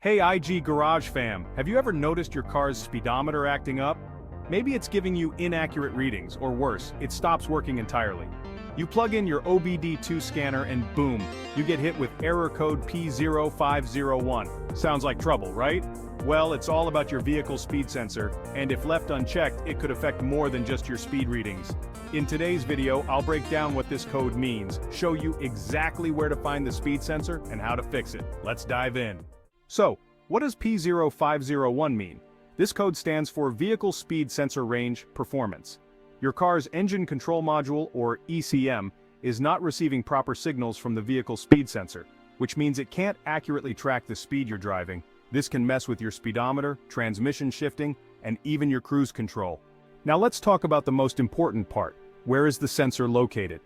Hey IG Garage fam, have you ever noticed your car's speedometer acting up? Maybe it's giving you inaccurate readings, or worse, it stops working entirely. You plug in your OBDII scanner and boom, you get hit with error code P0501. Sounds like trouble, right? Well, it's all about your vehicle's speed sensor, and if left unchecked, it could affect more than just your speed readings. In today's video, I'll break down what this code means, show you exactly where to find the speed sensor, and how to fix it. Let's dive in. So, what does P0501 mean? This code stands for Vehicle Speed Sensor Range Performance. Your car's engine control module, or ECM, is not receiving proper signals from the vehicle speed sensor, which means it can't accurately track the speed you're driving. This can mess with your speedometer, transmission shifting, and even your cruise control. Now let's talk about the most important part. Where is the sensor located?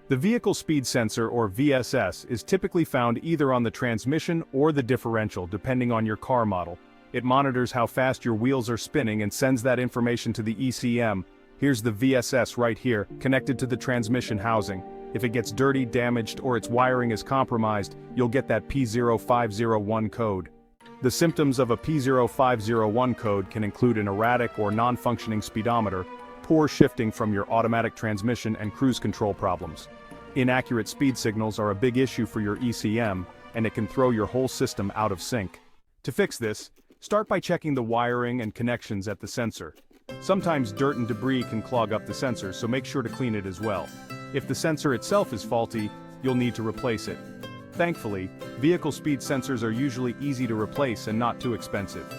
The vehicle speed sensor, or VSS, is typically found either on the transmission or the differential, depending on your car model. It monitors how fast your wheels are spinning and sends that information to the ECM. Here's the VSS right here, connected to the transmission housing. If it gets dirty, damaged, or its wiring is compromised, you'll get that P0501 code. The symptoms of a P0501 code can include an erratic or non-functioning speedometer, poor shifting from your automatic transmission, and cruise control problems. Inaccurate speed signals are a big issue for your ECM, and it can throw your whole system out of sync. To fix this, start by checking the wiring and connections at the sensor. Sometimes dirt and debris can clog up the sensor, so make sure to clean it as well. If the sensor itself is faulty, you'll need to replace it. Thankfully, vehicle speed sensors are usually easy to replace and not too expensive.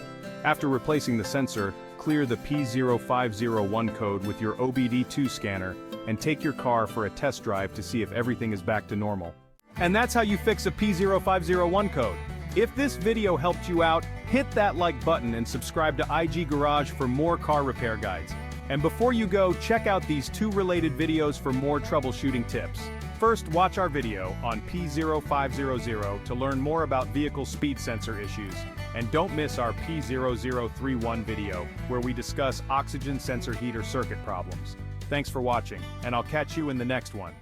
After replacing the sensor, clear the P0501 code with your OBDII scanner and take your car for a test drive to see if everything is back to normal. And that's how you fix a P0501 code. If this video helped you out, hit that like button and subscribe to IG Garage for more car repair guides. And before you go, check out these two related videos for more troubleshooting tips. First, watch our video on P0500 to learn more about vehicle speed sensor issues. And don't miss our P0031 video, where we discuss oxygen sensor heater circuit problems. Thanks for watching, and I'll catch you in the next one.